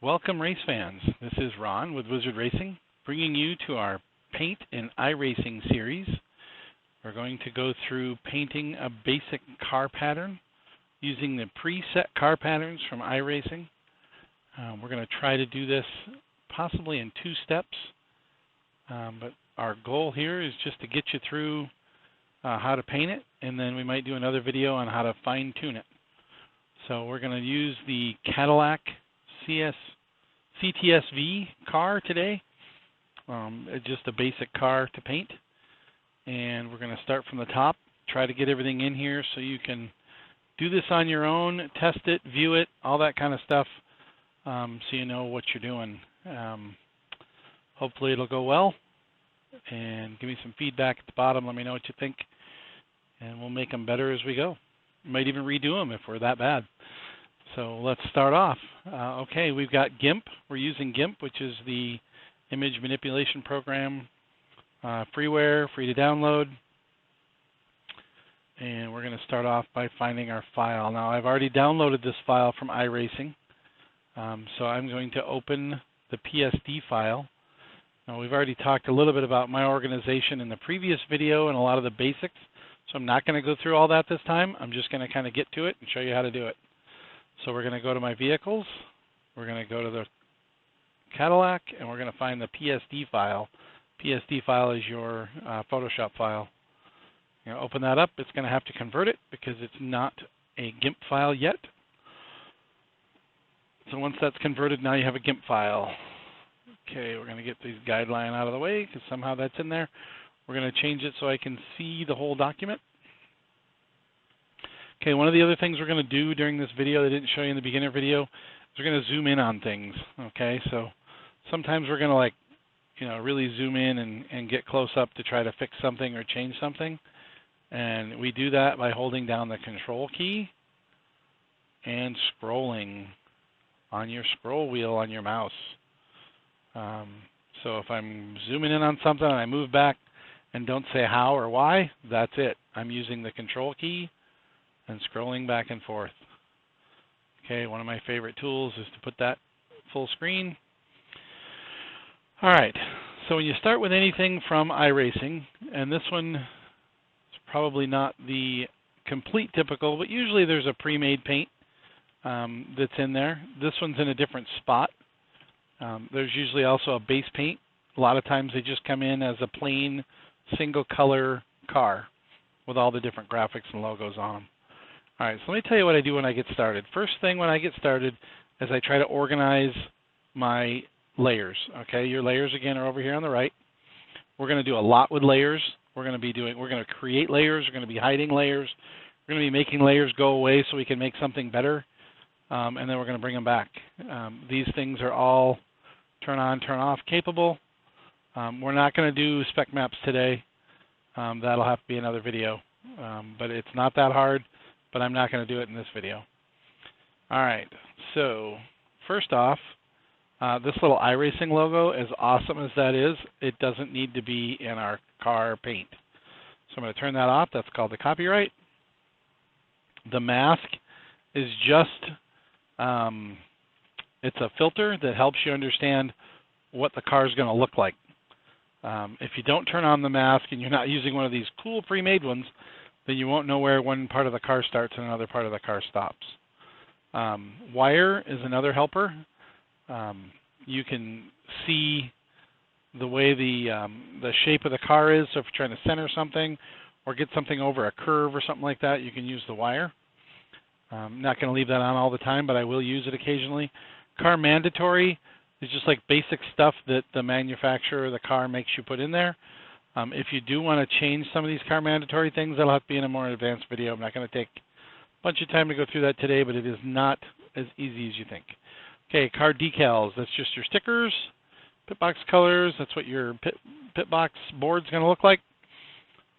Welcome race fans. This is Ron with Wizard Racing, bringing you to our Paint in iRacing series. We're going to go through painting a basic car pattern using the preset car patterns from iRacing. We're going to try to do this possibly in 2 steps, but our goal here is just to get you through how to paint it, and then we might do another video on how to fine-tune it. So we're going to use the Cadillac CTSV car today. It's just a basic car to paint, and we're going to start from the top, try to get everything in here so you can do this on your own, test it, view it, all that kind of stuff, so you know what you're doing. Hopefully it'll go well, and give me some feedback at the bottom. Let me know what you think, and we'll make them better as we go. Might even redo them if we're that bad. So let's start off. Okay, we've got GIMP. We're using GIMP, which is the image manipulation program, freeware, free to download. And we're going to start off by finding our file. Now, I've already downloaded this file from iRacing, so I'm going to open the PSD file. Now, we've already talked a little bit about my organization in the previous video and a lot of the basics, so I'm not going to go through all that this time. I'm just going to kind of get to it and show you how to do it. So we're going to go to my vehicles, we're going to go to the Cadillac, and we're going to find the PSD file. PSD file is your Photoshop file. You're going to open that up. It's going to have to convert it because it's not a GIMP file yet. So once that's converted, now you have a GIMP file. Okay, we're going to get this guideline out of the way because somehow that's in there. We're going to change it so I can see the whole document. Okay, one of the other things we're going to do during this video that I didn't show you in the beginner video is we're going to zoom in on things. Okay, so sometimes we're going to really zoom in and get close up to try to fix something or change something. And we do that by holding down the control key and scrolling on your scroll wheel on your mouse. So if I'm zooming in on something and I move back and don't say how or why, that's it. I'm using the control key and scrolling back and forth. Okay, one of my favorite tools is to put that full screen. All right, so when you start with anything from iRacing, and this one is probably not the complete typical, but usually there's a pre-made paint that's in there. This one's in a different spot. There's usually also a base paint. A lot of times they just come in as a plain single color car with all the different graphics and logos on them. All right, so let me tell you what I do when I get started. First thing when I get started is I try to organize my layers. Okay, your layers again are over here on the right. We're going to do a lot with layers. We're going to create layers. We're going to be hiding layers. We're going to be making layers go away so we can make something better, and then we're going to bring them back. These things are all turn on, turn off capable. We're not going to do spec maps today. That'll have to be another video, but it's not that hard. But I'm not going to do it in this video. All right, so first off, this little iRacing logo, as awesome as that is, it doesn't need to be in our car paint. So I'm going to turn that off. That's called the copyright. The mask is just, it's a filter that helps you understand what the car is going to look like. If you don't turn on the mask and you're not using one of these cool pre-made ones, then you won't know where one part of the car starts and another part of the car stops. Wire is another helper. You can see the way the shape of the car is. So if you're trying to center something or get something over a curve or something like that, you can use the wire. I'm not going to leave that on all the time, but I will use it occasionally. Car mandatory is just like basic stuff that the manufacturer of the car makes you put in there. If you do want to change some of these car mandatory things, that'll have to be in a more advanced video. I'm not going to take a bunch of time to go through that today, but it is not as easy as you think. Okay, car decals, that's just your stickers. Pit box colors, that's what your pit box board's going to look like.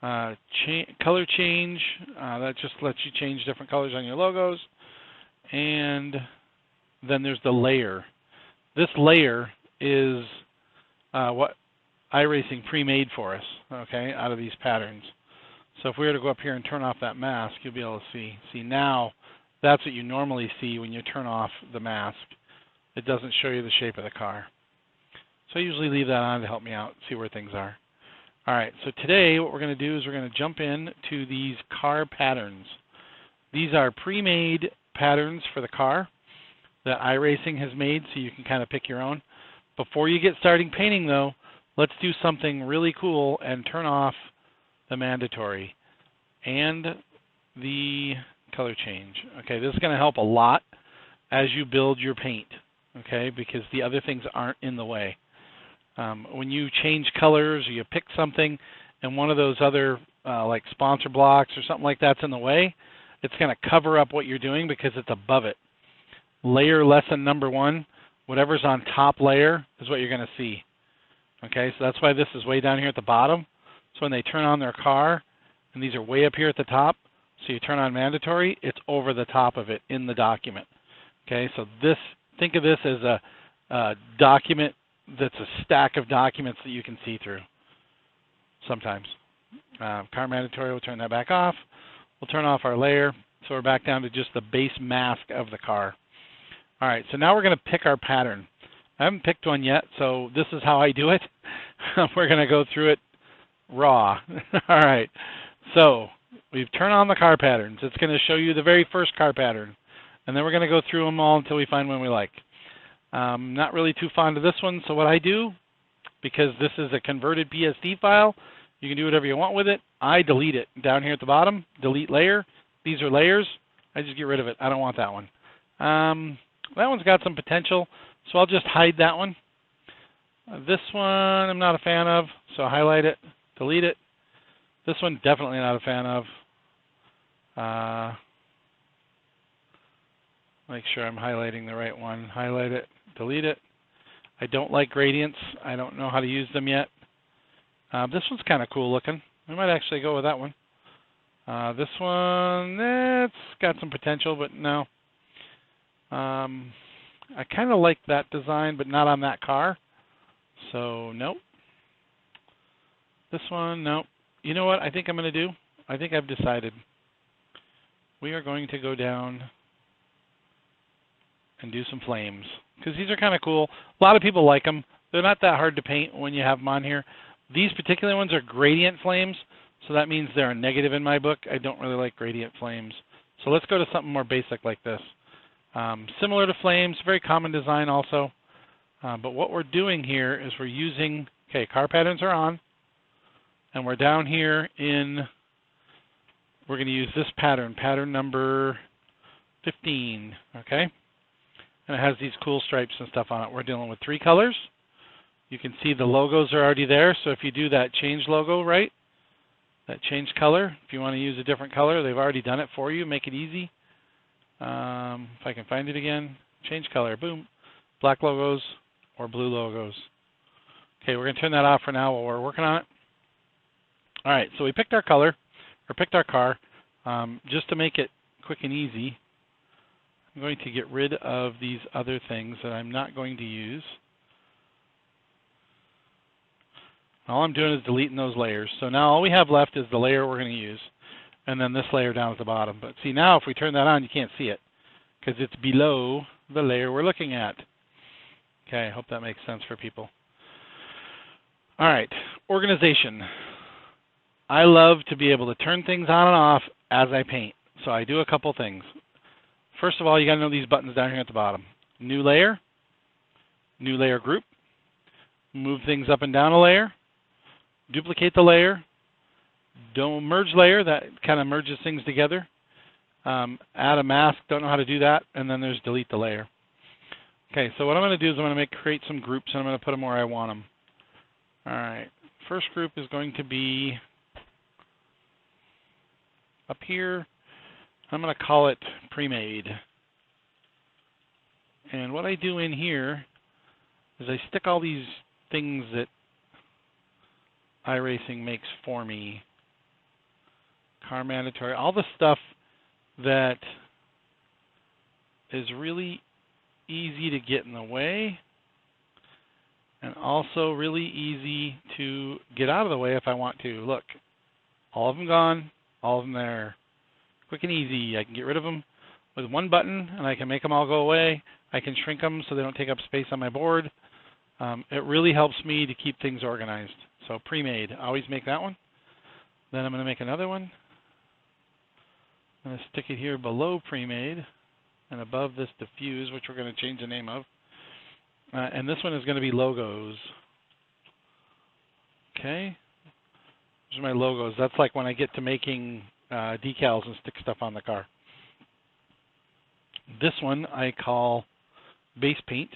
Color change, that just lets you change different colors on your logos. And then there's the layer. This layer is what iRacing pre-made for us, okay, out of these patterns. So if we were to go up here and turn off that mask, you'll be able to see now that's what you normally see when you turn off the mask. it doesn't show you the shape of the car. So I usually leave that on to help me out, see where things are. All right, so today what we're going to do is we're going to jump in to these car patterns. These are pre-made patterns for the car that iRacing has made, so you can kind of pick your own. Before you get started painting though, let's do something really cool and turn off the mandatory and the color change. Okay, this is going to help a lot as you build your paint, okay, because the other things aren't in the way. When you change colors or you pick something and one of those other like sponsor blocks or something like that's in the way, it's going to cover up what you're doing because it's above it. Layer lesson number 1, whatever's on top layer is what you're going to see. Okay, so that's why this is way down here at the bottom. So when they turn on their car, and these are way up here at the top, so you turn on mandatory, it's over the top of it in the document. Okay, so this, think of this as a document that's a stack of documents that you can see through sometimes. Car mandatory, we'll turn that back off. We'll turn off our layer, so we're back down to just the base mask of the car. All right, so now we're going to pick our pattern. I haven't picked one yet, so this is how I do it. We're going to go through it raw. All right, so we've turned on the car patterns. It's going to show you the very first car pattern, and then we're going to go through them all until we find one we like. Not really too fond of this one, so what I do, because this is a converted PSD file, you can do whatever you want with it. I delete it down here at the bottom, delete layer. These are layers. I just get rid of it. I don't want that one. That one's got some potential, so I'll just hide that one. This one I'm not a fan of, so highlight it, delete it. This one definitely not a fan of. Make sure I'm highlighting the right one. Highlight it, delete it. I don't like gradients. I don't know how to use them yet. This one's kind of cool looking. We might actually go with that one. This one, it's got some potential, but no. I kind of like that design, but not on that car. So, nope. This one, nope. You know what I think I'm going to do? I think I've decided. We are going to go down and do some flames, because these are kind of cool. A lot of people like them. They're not that hard to paint when you have them on here. These particular ones are gradient flames, so that means they're a negative in my book. I don't really like gradient flames. So let's go to something more basic like this. Similar to flames, very common design also. But what we're doing here is we're using, okay, car patterns are on, and we're down here in, we're going to use this pattern, pattern number 15, okay? And it has these cool stripes and stuff on it. We're dealing with 3 colors. You can see the logos are already there, so if you do that change logo, right, that change color, if you want to use a different color, they've already done it for you, make it easy. If I can find it again, change color, boom, black logos or blue logos. Okay, we're going to turn that off for now while we're working on it. All right, so we picked our color, or picked our car. Just to make it quick and easy, I'm going to get rid of these other things that I'm not going to use. All I'm doing is deleting those layers. So now all we have left is the layer we're going to use, and then this layer down at the bottom. But see, now if we turn that on, you can't see it because it's below the layer we're looking at. Okay, I hope that makes sense for people. All right, organization. I love to be able to turn things on and off as I paint. So I do a couple things. First of all, you got to know these buttons down here at the bottom. New layer group, move things up and down a layer, duplicate the layer, don't merge layer, that kind of merges things together. Add a mask, don't know how to do that, and then there's delete the layer. Okay, so what I'm going to do is I'm going to create some groups, and I'm going to put them where I want them. All right, first group is going to be up here. I'm going to call it pre-made. And what I do in here is I stick all these things that iRacing makes for me. Car mandatory, all the stuff that is really easy to get in the way and also really easy to get out of the way if I want to. Look, all of them gone, all of them there. Quick and easy. I can get rid of them with one button, and I can make them all go away. I can shrink them so they don't take up space on my board. It really helps me to keep things organized. So pre-made, always make that one. Then I'm going to make another one. I'm going to stick it here below pre-made and above this diffuse, which we're going to change the name of. And this one is going to be logos. Okay. These are my logos. That's like when I get to making decals and stick stuff on the car. This one I call base paint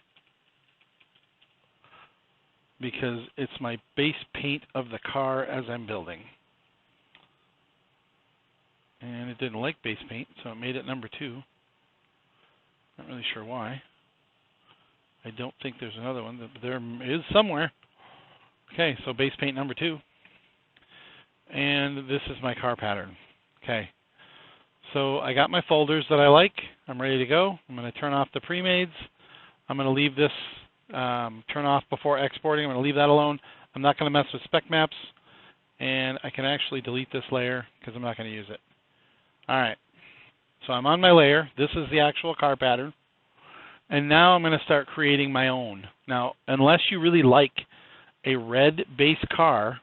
because it's my base paint of the car as I'm building. And it didn't like base paint, so it made it number 2. Not really sure why. I don't think there's another one, but there is somewhere. Okay, so base paint number 2. And this is my car pattern. Okay, so I got my folders that I like. I'm ready to go. I'm going to turn off the pre-mades. I'm going to leave this turn off before exporting. I'm going to leave that alone. I'm not going to mess with spec maps. And I can actually delete this layer because I'm not going to use it. All right, so I'm on my layer. This is the actual car pattern. And now I'm going to start creating my own. Now, unless you really like a red base car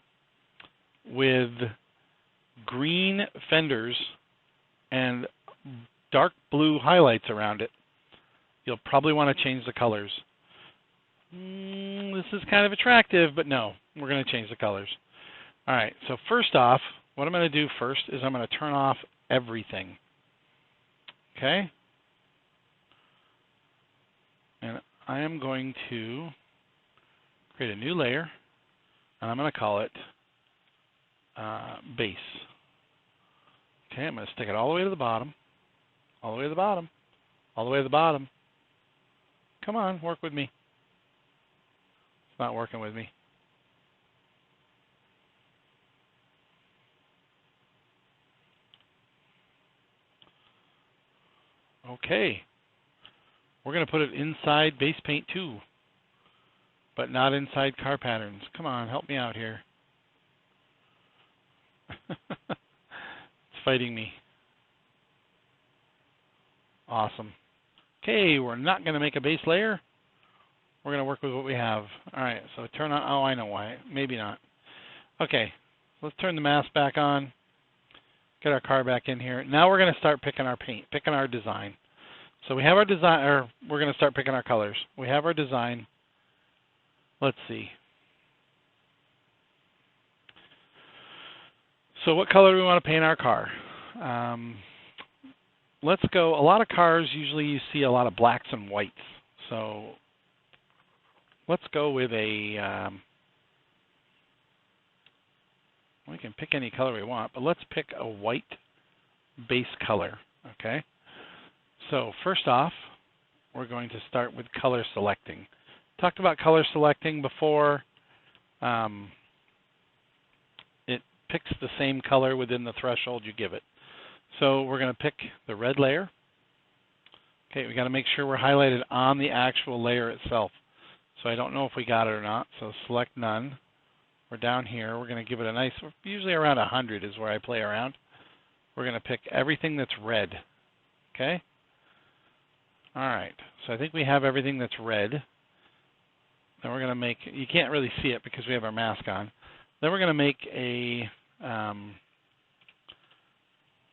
with green fenders and dark blue highlights around it, you'll probably want to change the colors. This is kind of attractive, but no, we're going to change the colors. All right, so first off, what I'm going to do first is I'm going to turn off everything. Okay? And I am going to create a new layer, and I'm going to call it base. Okay, I'm going to stick it all the way to the bottom, all the way to the bottom, all the way to the bottom. Come on, work with me. It's not working with me. Okay. We're going to put it inside base paint 2, but not inside car patterns. Come on, help me out here. It's fighting me. Awesome. Okay, we're not going to make a base layer. We're going to work with what we have. All right, so turn on, oh, I know why. Maybe not. Okay, let's turn the mask back on. Get our car back in here. Now we're going to start picking our paint, picking our design. So we have our design, or we're going to start picking our colors. We have our design. Let's see. So what color do we want to paint our car? Let's go, a lot of cars, usually you see a lot of blacks and whites. So let's go with a, we can pick any color we want, but let's pick a white base color, okay? So first off, we're going to start with color selecting. Talked about color selecting before. It picks the same color within the threshold you give it. So we're going to pick the red layer. Okay, we got to make sure we're highlighted on the actual layer itself. So I don't know if we got it or not. So select none. We're down here. We're going to give it a nice, usually around 100 is where I play around. We're going to pick everything that's red. Okay? All right. So I think we have everything that's red. Then we're going to make, you can't really see it because we have our mask on. Then we're going to make a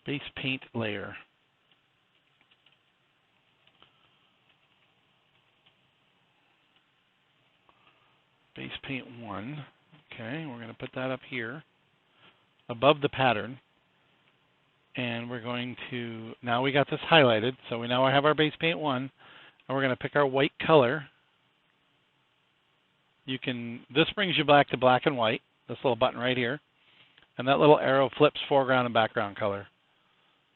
base paint layer. Base paint 1. Okay, we're going to put that up here above the pattern. And we're going to, now we got this highlighted, so we now have our base paint 1. And we're going to pick our white color. You can, this brings you back to black and white, this little button right here. And that little arrow flips foreground and background color.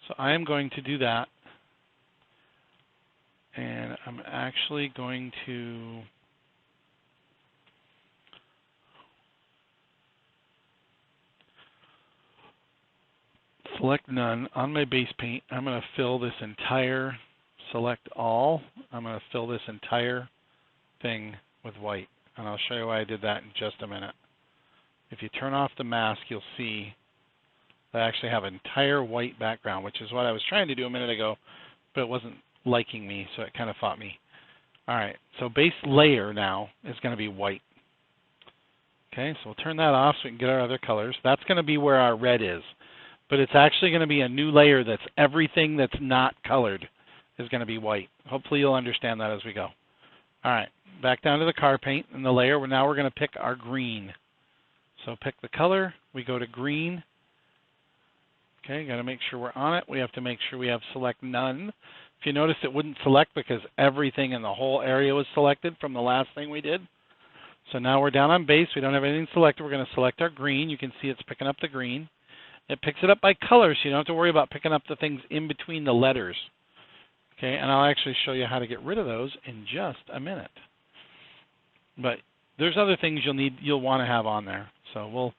So I am going to do that. And I'm actually going to select none on my base paint. I'm going to fill this entire, select all. I'm going to fill this entire thing with white. And I'll show you why I did that in just a minute. If you turn off the mask, you'll see that I actually have an entire white background, which is what I was trying to do a minute ago, but it wasn't liking me, so it kind of fought me. All right, so base layer now is going to be white. Okay, so we'll turn that off so we can get our other colors. That's going to be where our red is, but it's actually going to be a new layer that's everything that's not colored is going to be white. Hopefully you'll understand that as we go. All right, back down to the car paint and the layer. Now we're going to pick our green. So pick the color, we go to green. Okay, got to make sure we're on it. We have to make sure we have select none. If you notice, it wouldn't select because everything in the whole area was selected from the last thing we did. So now we're down on base. We don't have anything selected. We're going to select our green. You can see it's picking up the green. It picks it up by color, so you don't have to worry about picking up the things in between the letters. Okay, and I'll actually show you how to get rid of those in just a minute. But there's other things you'll want to have on there. So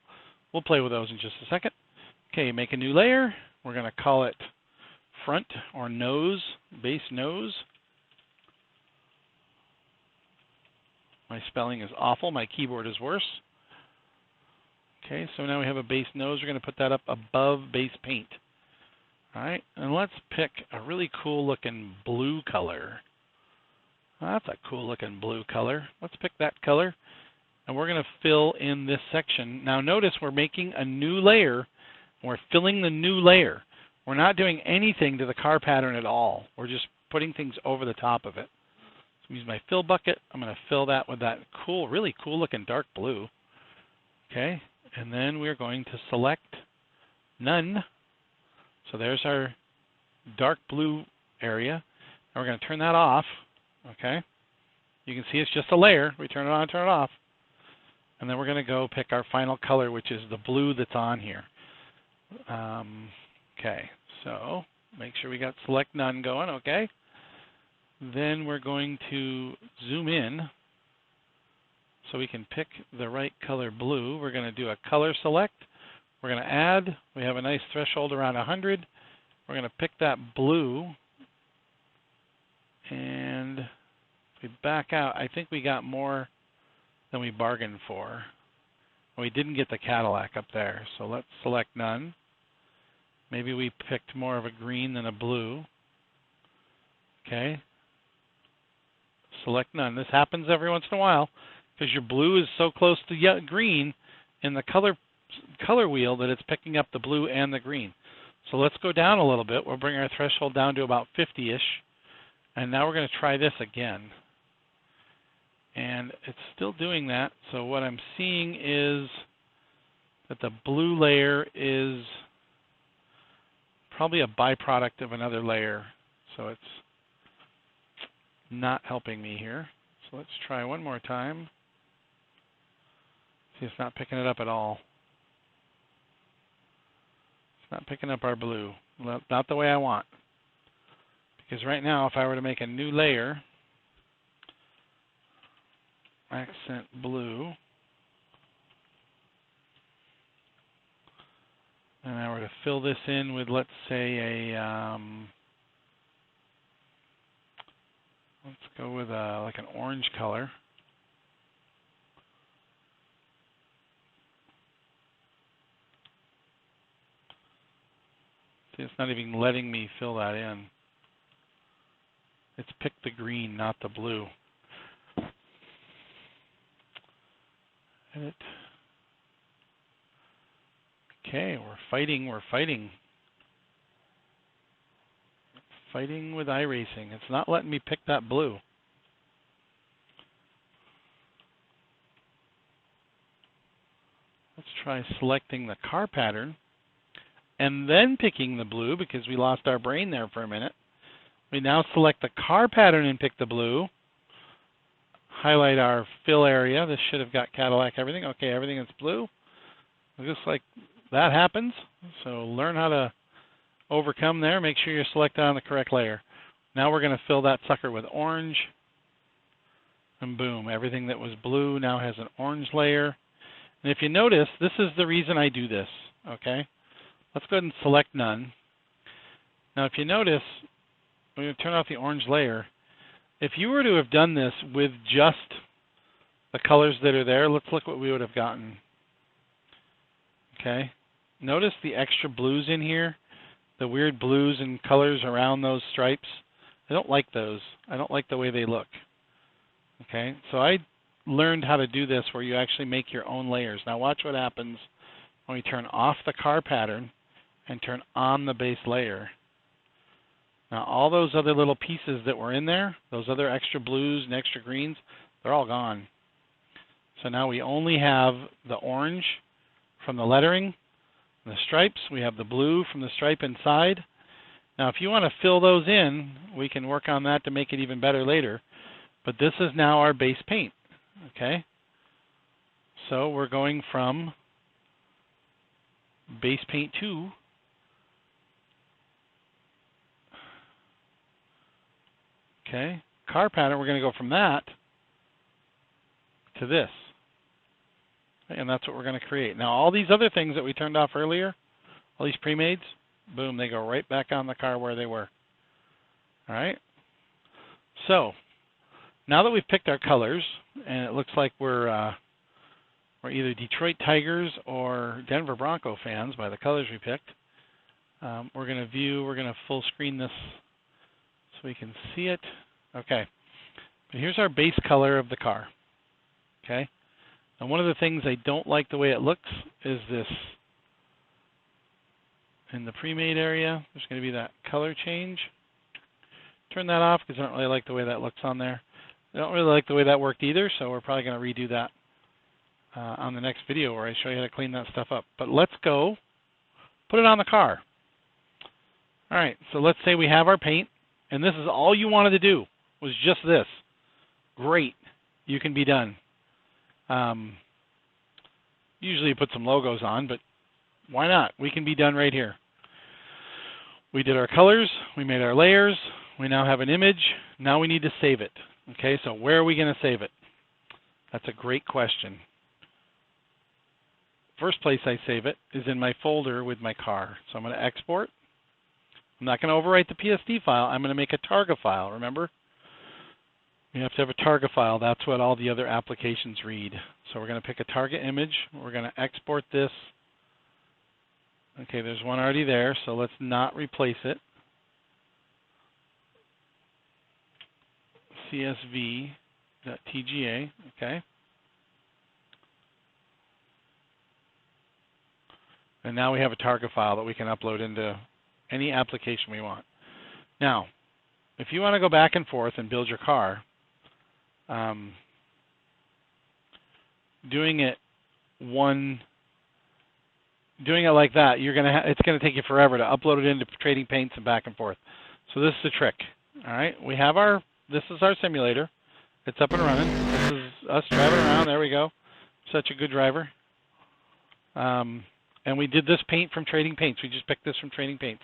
we'll play with those in just a second. Okay, make a new layer. We're going to call it front or nose, base nose. My spelling is awful. My keyboard is worse. Okay, so now we have a base nose. We're going to put that up above base paint. All right, and let's pick a really cool looking blue color. That's a cool looking blue color. Let's pick that color, and we're going to fill in this section. Now notice we're making a new layer. We're filling the new layer. We're not doing anything to the car pattern at all. We're just putting things over the top of it. So I'm using my fill bucket. I'm going to fill that with that cool, really cool looking dark blue. Okay, and then we're going to select none. So there's our dark blue area. And we're going to turn that off. Okay, you can see it's just a layer. We turn it on, turn it off. And then we're going to go pick our final color, which is the blue that's on here. Okay, so make sure we got select none going, okay? Then we're going to zoom in so we can pick the right color blue. We're going to do a color select. We're going to add. We have a nice threshold around 100. We're going to pick that blue. And if we back out, I think we got more than we bargained for. We didn't get the Cadillac up there, so let's select none. Maybe we picked more of a green than a blue. Okay. Select none. This happens every once in a while because your blue is so close to green in the color wheel that it's picking up the blue and the green. So let's go down a little bit. We'll bring our threshold down to about 50-ish. And now we're going to try this again. And it's still doing that. So what I'm seeing is that the blue layer is probably a byproduct of another layer. So it's not helping me here. So let's try one more time. See, it's not picking it up at all. It's not picking up our blue. Not the way I want. Because right now, if I were to make a new layer, accent blue, and I were to fill this in with, let's say, let's go with like an orange color. See, it's not even letting me fill that in. It's picked the green, not the blue. Edit. Okay, we're fighting. Fighting with iRacing. It's not letting me pick that blue. Let's try selecting the car pattern and then picking the blue because we lost our brain there for a minute. We now select the car pattern and pick the blue. Highlight our fill area. This should have got Cadillac everything. Okay, everything is blue. Just like that happens. So learn how to overcome there. Make sure you're selected on the correct layer. Now we're going to fill that sucker with orange. And boom, everything that was blue now has an orange layer. And if you notice, this is the reason I do this. Okay? Let's go ahead and select none. Now if you notice, we're going to turn off the orange layer. If you were to have done this with just the colors that are there, let's look what we would have gotten. Okay? Notice the extra blues in here, the weird blues and colors around those stripes. I don't like those. I don't like the way they look. Okay, so I learned how to do this where you actually make your own layers. Now watch what happens when we turn off the car pattern and turn on the base layer. Now all those other little pieces that were in there, those other extra blues and extra greens, they're all gone. So now we only have the orange from the lettering, the stripes. We have the blue from the stripe inside. Now if you want to fill those in, we can work on that to make it even better later. But this is now our base paint, okay? So we're going from base paint 2 okay, car pattern, we're going to go from that to this. And that's what we're going to create. Now all these other things that we turned off earlier, all these pre-mades, boom, they go right back on the car where they were. All right? So now that we've picked our colors, and it looks like we're either Detroit Tigers or Denver Bronco fans by the colors we picked, we're going to full screen this so we can see it. Okay, but here's our base color of the car. Okay, and one of the things I don't like the way it looks is this. In the pre-made area, there's going to be that color change. Turn that off because I don't really like the way that looks on there. I don't really like the way that worked either, so we're probably going to redo that on the next video where I show you how to clean that stuff up. But let's go put it on the car. All right, so let's say we have our paint, and this is all you wanted to do was just this. Great, you can be done. Usually you put some logos on, but why not? We can be done right here. We did our colors, we made our layers, we now have an image, now we need to save it. Okay, so where are we going to save it? That's a great question. First place I save it is in my folder with my car. So I'm going to export. I'm not going to overwrite the PSD file. I'm going to make a Targa file, remember? You have to have a Targa file. That's what all the other applications read. So we're going to pick a Targa image. We're going to export this. Okay, there's one already there, so let's not replace it. CSV.tga, okay. And now we have a Targa file that we can upload into any application we want. Now, if you want to go back and forth and build your car, doing it like that, it's going to take you forever to upload it into Trading Paints and back and forth. So this is the trick. All right, this is our simulator. It's up and running. This is us driving around. There we go. Such a good driver. And we did this paint from Trading Paints. We just picked this from Trading Paints.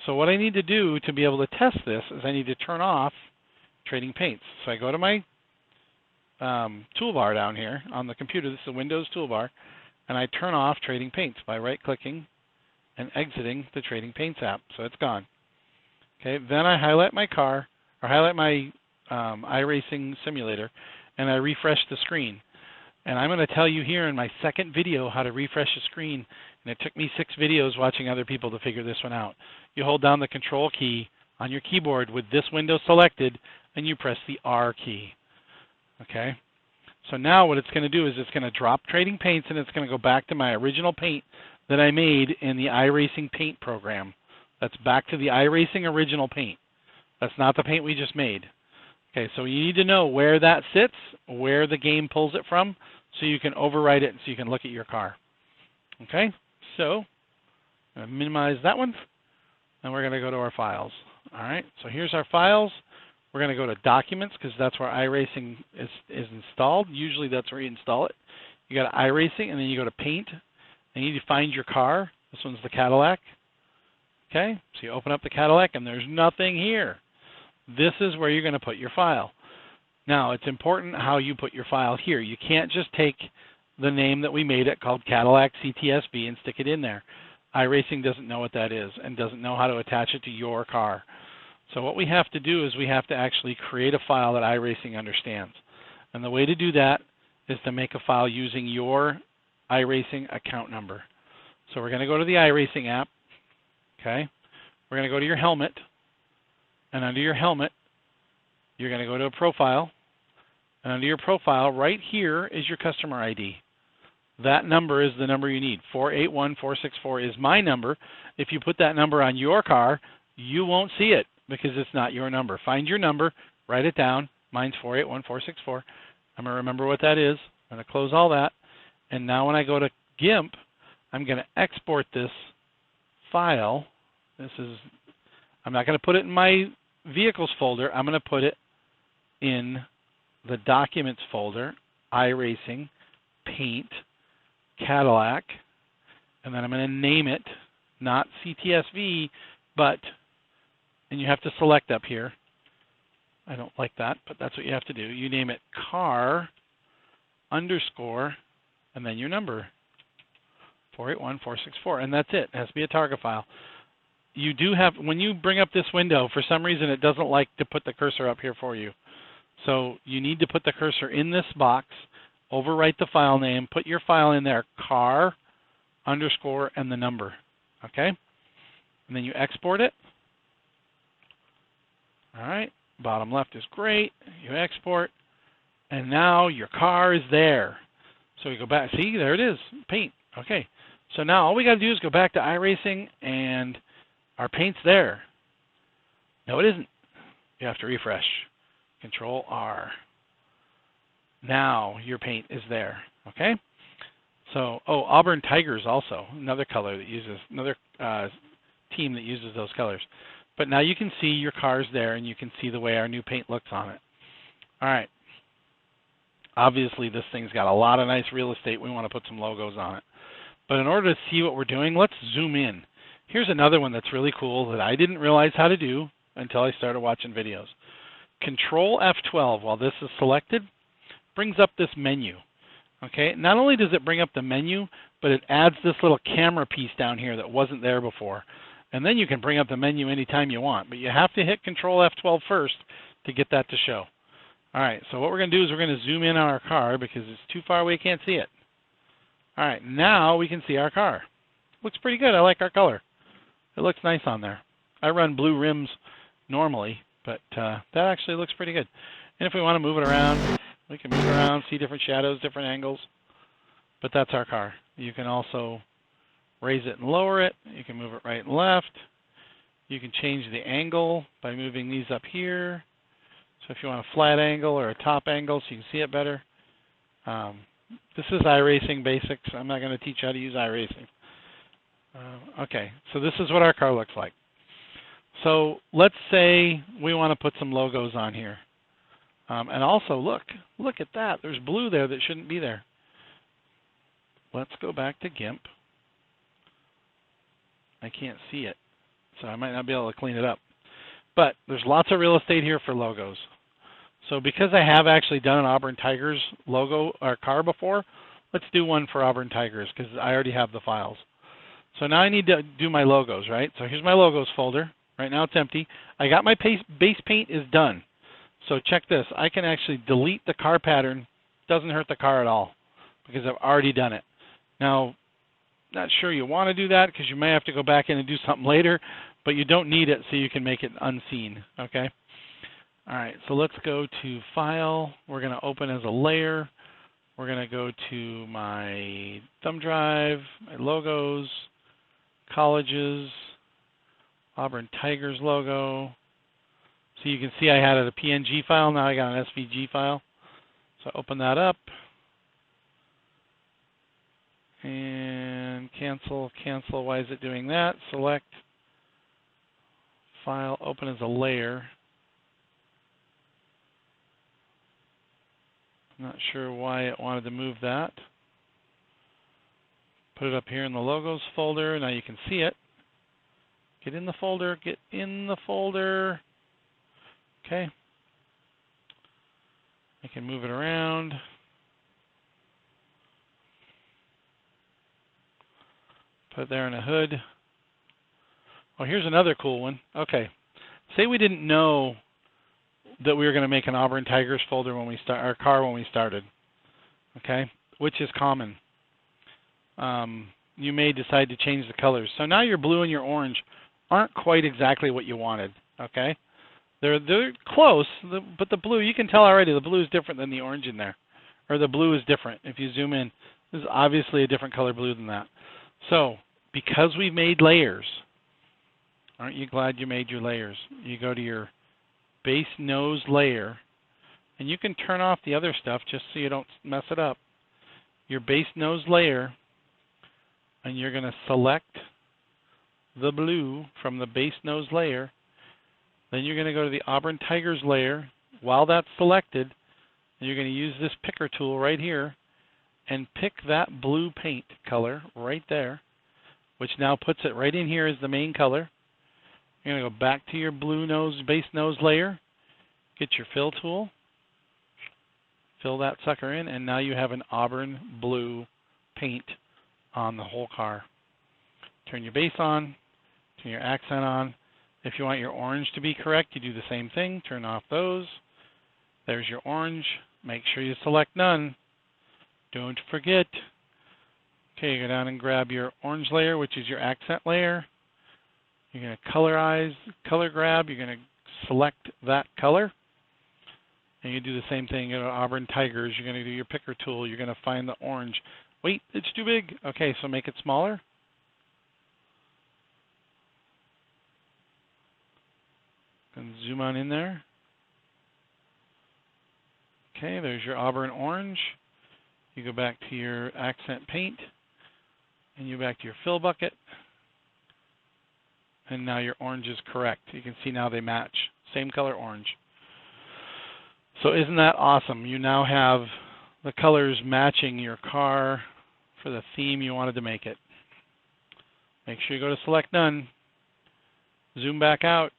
So what I need to do to be able to test this is I need to turn off Trading Paints. So I go to my toolbar down here on the computer. This is the Windows toolbar. And I turn off Trading Paints by right-clicking and exiting the Trading Paints app. So it's gone. Okay, then I highlight my car, or highlight my iRacing simulator, and I refresh the screen. And I'm going to tell you here in my second video how to refresh the screen. And it took me 6 videos watching other people to figure this one out. You hold down the Control key on your keyboard with this window selected, and you press the R key. Okay? So now what it's going to do is it's going to drop Trading Paints, and it's going to go back to my original paint that I made in the iRacing paint program. That's back to the iRacing original paint. That's not the paint we just made. Okay, so you need to know where that sits, where the game pulls it from, so you can overwrite it and so you can look at your car. Okay, so I'm going to minimize that one, and we're going to go to our files. All right, so here's our files. We're going to go to Documents because that's where iRacing is installed. Usually that's where you install it. You go to iRacing, and then you go to Paint, and you need to find your car. This one's the Cadillac. Okay, so you open up the Cadillac, and there's nothing here. This is where you're going to put your file. Now, it's important how you put your file here. You can't just take the name that we made it called Cadillac CTSV and stick it in there. iRacing doesn't know what that is and doesn't know how to attach it to your car. So what we have to do is we have to actually create a file that iRacing understands. And the way to do that is to make a file using your iRacing account number. So we're going to go to the iRacing app. Okay. We're going to go to your helmet. and under your helmet, you're going to go to a profile, and under your profile, right here is your customer ID. That number is the number you need. 481464 is my number. If you put that number on your car, you won't see it because it's not your number. Find your number, write it down. Mine's 481464. I'm going to remember what that is. I'm going to close all that. And now when I go to GIMP, I'm going to export this file. I'm not going to put it in my vehicles folder. I'm going to put it in the documents folder, iRacing, paint, Cadillac, and then I'm going to name it, not CTSV, but, and you have to select up here. I don't like that, but that's what you have to do. You name it car underscore, and then your number, 481464, and that's it. It has to be a target file. You do have, when you bring up this window, for some reason it doesn't like to put the cursor up here for you. So you need to put the cursor in this box, overwrite the file name, put your file in there, car underscore and the number, okay? And then you export it. All right, bottom left is great. You export, and now your car is there. So we go back, see, there it is, paint, okay. So now all we got to do is go back to iRacing, and our paint's there. No, it isn't. You have to refresh. Control R. Now your paint is there, okay? So, oh, Auburn Tigers also, another color that uses, another team that uses those colors. But now you can see your car's there, and you can see the way our new paint looks on it. All right. Obviously, this thing's got a lot of nice real estate. We want to put some logos on it. But in order to see what we're doing, let's zoom in. Here's another one that's really cool that I didn't realize how to do until I started watching videos. Control F12 while this is selected brings up this menu. Okay, not only does it bring up the menu, but it adds this little camera piece down here that wasn't there before. And then you can bring up the menu anytime you want, but you have to hit Control F12 first to get that to show. All right, so what we're going to do is we're going to zoom in on our car because it's too far away, can't see it. All right, now we can see our car. Looks pretty good. I like our color. It looks nice on there. I run blue rims normally, but that actually looks pretty good. And if we want to move it around, we can move it around, see different shadows, different angles. But that's our car. You can also raise it and lower it. You can move it right and left. You can change the angle by moving these up here. So if you want a flat angle or a top angle so you can see it better. This is iRacing basics. I'm not going to teach you how to use iRacing. Okay, so this is what our car looks like. So let's say we want to put some logos on here. And also, look at that. There's blue there that shouldn't be there. Let's go back to GIMP. I can't see it, so I might not be able to clean it up. But there's lots of real estate here for logos. So because I have actually done an Auburn Tigers logo or car before, let's do one for Auburn Tigers because I already have the files. So now I need to do my logos, right? So here's my logos folder. Right now it's empty. I got my base paint is done. So check this. I can actually delete the car pattern. Doesn't hurt the car at all because I've already done it. Now, not sure you want to do that because you may have to go back in and do something later, but you don't need it so you can make it unseen, okay? All right, so let's go to File. We're going to open as a layer. We're going to go to my thumb drive, my logos, colleges, Auburn Tigers logo. So you can see I had a PNG file. Now I got an SVG file. So open that up. And cancel. Why is it doing that? Select File, open as a layer. I'm not sure why it wanted to move that. Put it up here in the logos folder. Now you can see it. Get in the folder. Get in the folder. Okay. I can move it around. Put it there in a hood. Oh, here's another cool one. Okay. Say we didn't know that we were going to make an Auburn Tigers folder when we start our car when we started. Okay? Which is common. You may decide to change the colors. So now your blue and your orange aren't quite exactly what you wanted. Okay? They're close, but the blue, you can tell already the blue is different than the orange in there. Or the blue is different. If you zoom in, this is obviously a different color blue than that. So, because we've made layers, aren't you glad you made your layers? You go to your base nose layer, and you can turn off the other stuff just so you don't mess it up. Your base nose layer, and you're going to select the blue from the base nose layer. Then you're going to go to the Auburn Tigers layer. While that's selected, you're going to use this picker tool right here and pick that blue paint color right there, which now puts it right in here as the main color. You're going to go back to your blue nose, base nose layer, get your fill tool, fill that sucker in, and now you have an Auburn blue paint on the whole car. Turn your base on, turn your accent on. If you want your orange to be correct, you do the same thing. Turn off those. There's your orange. Make sure you select none. Don't forget. Okay, go down and grab your orange layer, which is your accent layer. You're going to color grab. You're going to select that color. And you do the same thing. You go to Auburn Tigers. You're going to do your picker tool. You're going to find the orange. Wait, it's too big. Okay, so make it smaller. And zoom on in there. Okay, there's your Auburn orange. You go back to your accent paint, and you back to your fill bucket. And now your orange is correct. You can see now they match. Same color orange. So isn't that awesome? You now have the colors matching your car for the theme you wanted to make it. Make sure you go to select none. Zoom back out.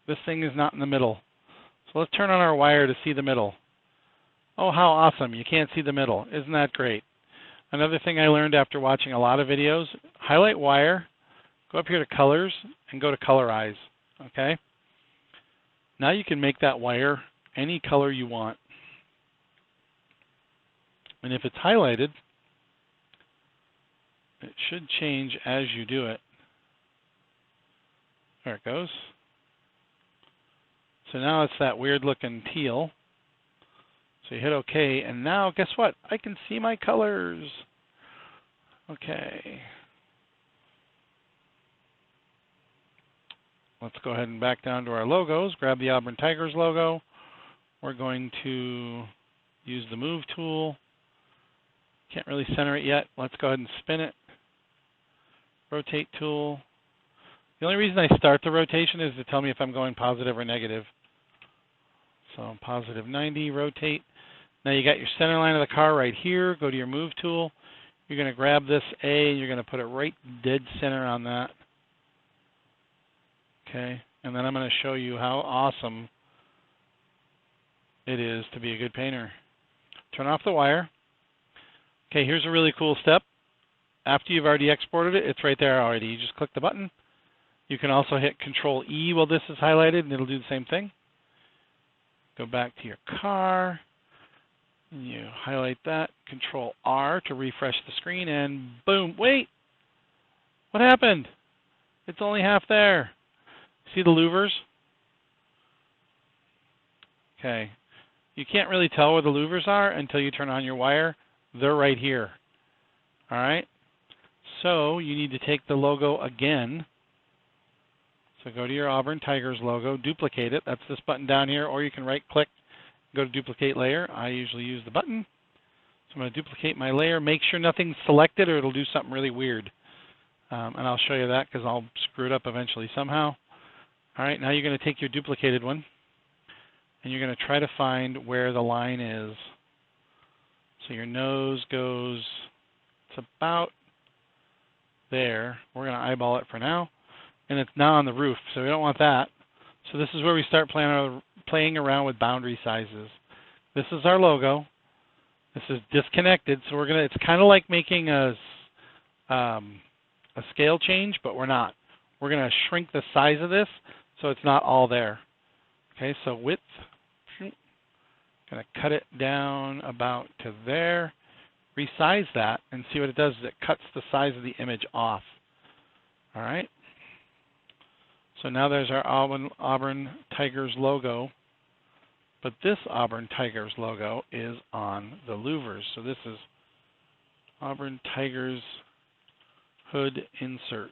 This thing is not in the middle. So let's turn on our wire to see the middle. Oh, how awesome. You can't see the middle. Isn't that great? Another thing I learned after watching a lot of videos, highlight wire, go up here to colors, and go to colorize. Okay? Now you can make that wire any color you want. And if it's highlighted, it should change as you do it. There it goes. So now it's that weird looking teal. So you hit OK, and now guess what? I can see my colors. Okay. Let's go ahead and back down to our logos. Grab the Auburn Tigers logo. We're going to use the move tool. Can't really center it yet. Let's go ahead and spin it. Rotate tool. The only reason I start the rotation is to tell me if I'm going positive or negative. So positive 90, rotate. Now you got your center line of the car right here. Go to your move tool. You're going to grab this A and you're going to put it right dead center on that. Okay, and then I'm going to show you how awesome it is to be a good painter. Turn off the wire. Okay, here's a really cool step. After you've already exported it, it's right there already. You just click the button. You can also hit Control E while this is highlighted, and it'll do the same thing. Go back to your car, and you highlight that. Control R to refresh the screen, and boom. Wait! What happened? It's only half there. See the louvers? Okay. You can't really tell where the louvers are until you turn on your wire. They're right here. All right? So you need to take the logo again. So go to your Auburn Tigers logo, duplicate it. That's this button down here, or you can right-click, go to duplicate layer. I usually use the button. So I'm going to duplicate my layer. Make sure nothing's selected or it'll do something really weird. And I'll show you that because I'll screw it up eventually somehow. All right, now you're going to take your duplicated one, and you're going to try to find where the line is. So your nose goes, it's about there. We're going to eyeball it for now. And it's now on the roof, so we don't want that. So this is where we start playing around with boundary sizes. This is our logo. This is disconnected, so we're gonna. It's kind of like making a scale change, but we're not. We're gonna shrink the size of this so it's not all there. Okay, so width. Gonna cut it down about to there. Resize that and see what it does. Is it cuts the size of the image off. All right. So now there's our Auburn Tigers logo, but this Auburn Tigers logo is on the louvers. So this is Auburn Tigers hood insert.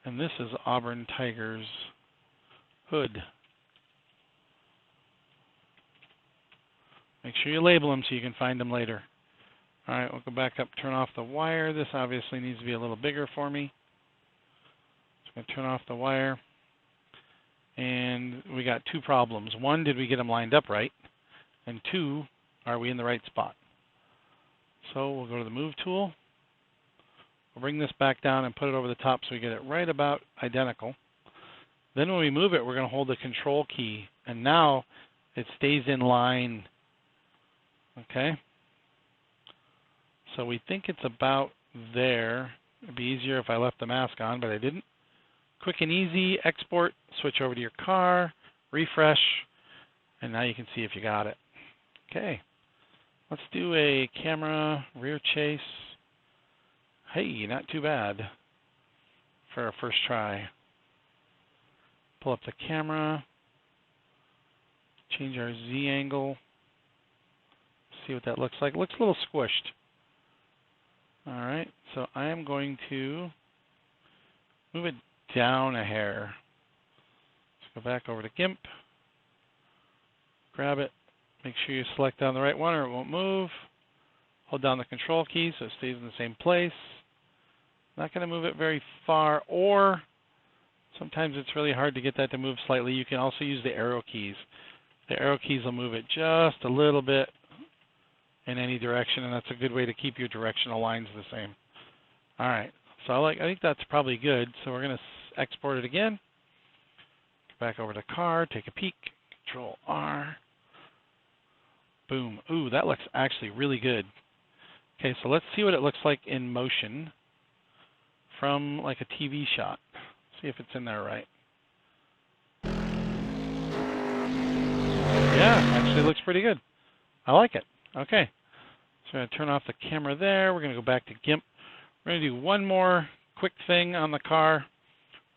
And this is Auburn Tigers hood. Make sure you label them so you can find them later. All right, we'll go back up, turn off the wire. This obviously needs to be a little bigger for me. So I'm going to turn off the wire. And we got two problems. One, did we get them lined up right? And two, are we in the right spot? So we'll go to the Move tool. We'll bring this back down and put it over the top so we get it right about identical. Then when we move it, we're going to hold the Control key. And now it stays in line. Okay? So we think it's about there. It'd be easier if I left the mask on, but I didn't. Quick and easy, export, switch over to your car, refresh, and now you can see if you got it. Okay, let's do a camera rear chase. Hey, not too bad for our first try. Pull up the camera, change our Z angle, see what that looks like. It looks a little squished. All right, so I am going to move it down a hair. Let's go back over to GIMP, grab it, make sure you select on the right one or it won't move. Hold down the Control key so it stays in the same place. Not going to move it very far, or sometimes it's really hard to get that to move slightly. You can also use the arrow keys. The arrow keys will move it just a little bit in any direction, and that's a good way to keep your directional lines the same. All right, so I think that's probably good. So we're going to export it again. Go back over to car, take a peek, Control R. Boom. Ooh, that looks actually really good. Okay, so let's see what it looks like in motion from like a TV shot. See if it's in there right. Yeah, actually looks pretty good. I like it. Okay, so I'm going to turn off the camera there. We're going to go back to GIMP. We're going to do one more quick thing on the car.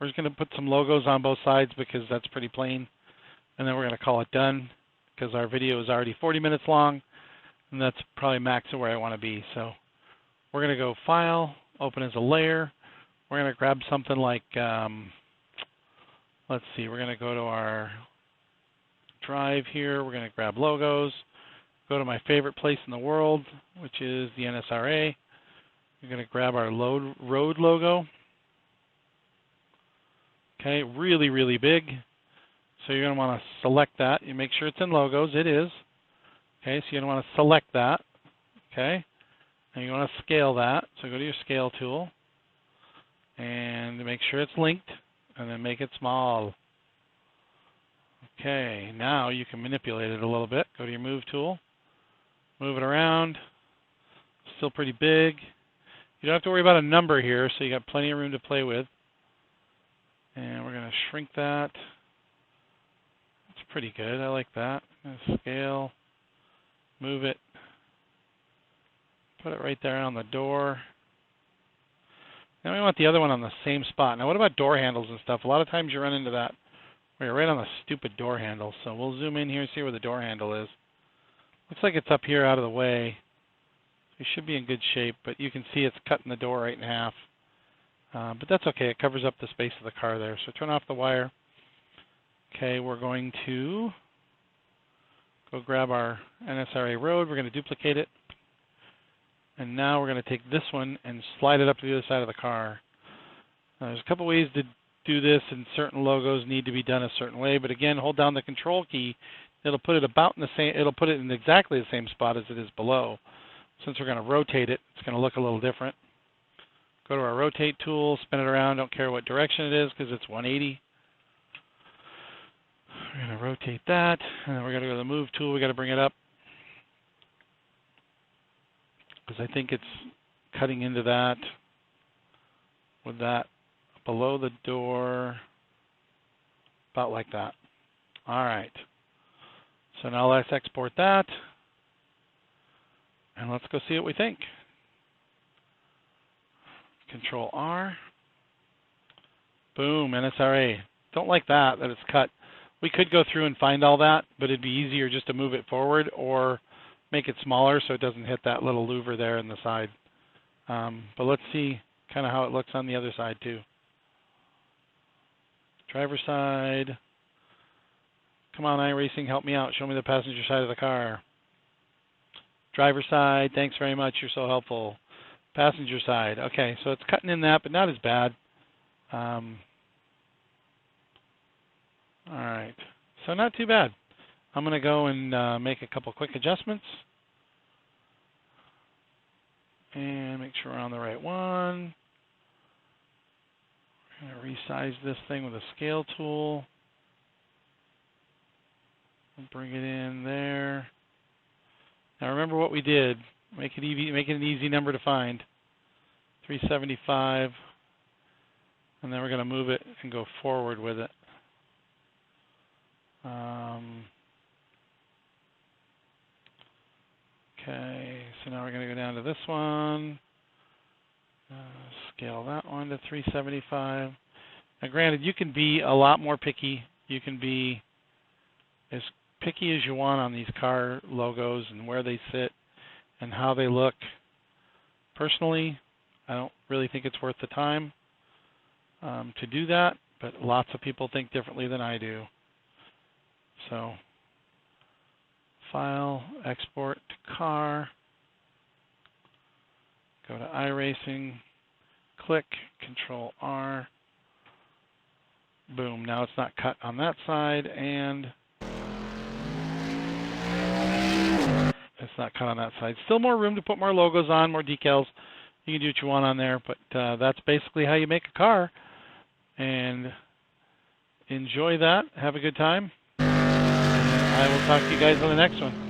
We're just going to put some logos on both sides because that's pretty plain. And then we're going to call it done because our video is already 40 minutes long. And that's probably max of where I want to be. So we're going to go File, Open as a Layer. We're going to grab something like, let's see, we're going to go to our drive here. We're going to grab logos. Go to my favorite place in the world, which is the NSRA. We're going to grab our road logo. Okay, really, really big. So you're going to want to select that. You make sure it's in logos. It is. Okay, so you're going to want to select that. Okay, and you want to scale that. So go to your Scale tool and make sure it's linked, and then make it small. Okay, now you can manipulate it a little bit. Go to your Move tool. Move it around. Still pretty big. You don't have to worry about a number here, so you got plenty of room to play with. And we're going to shrink that. That's pretty good. I like that. Scale. Move it. Put it right there on the door. Now we want the other one on the same spot. Now what about door handles and stuff? A lot of times you run into that where you're right on the stupid door handle. So we'll zoom in here and see where the door handle is. Looks like it's up here out of the way. It should be in good shape, but you can see it's cutting the door right in half. But that's okay. It covers up the space of the car there. So turn off the wire. Okay, we're going to go grab our NSRA road. We're going to duplicate it. And now we're going to take this one and slide it up to the other side of the car. There's a couple ways to do this, and certain logos need to be done a certain way. But again, hold down the Control key. It'll put it about in the same. It'll put it in exactly the same spot as it is below. Since we're going to rotate it, it's going to look a little different. Go to our Rotate tool, spin it around. Don't care what direction it is because it's 180. We're going to rotate that, and then we're going to go to the Move tool. We got to bring it up because I think it's cutting into that with that below the door, about like that. All right. So now let's export that, and let's go see what we think. Control R, Boom, NSRA. Don't like that it's cut. We could go through and find all that, but it'd be easier just to move it forward or make it smaller so it doesn't hit that little louver there in the side. But let's see kind of how it looks on the other side too. Driver side. Come on, iRacing, help me out. Show me the passenger side of the car. Driver side, thanks very much. You're so helpful. Passenger side. Okay, so it's cutting in that, but not as bad. All right, so not too bad. I'm going to go and make a couple quick adjustments and make sure we're on the right one. I'm going to resize this thing with a scale tool. Bring it in there. Now remember what we did. Make it an easy number to find. 375. And then we're going to move it and go forward with it. Okay, so now we're going to go down to this one. Scale that one to 375. Now granted, you can be a lot more picky. You can be as picky as you want on these car logos and where they sit and how they look. Personally, I don't really think it's worth the time to do that, but lots of people think differently than I do. So, File, Export to Car, go to iRacing, click, Control R, boom. Now it's not cut on that side, and it's not cut on that side. Still more room to put more logos on, more decals. You can do what you want on there, but that's basically how you make a car. And enjoy that. Have a good time. I will talk to you guys on the next one.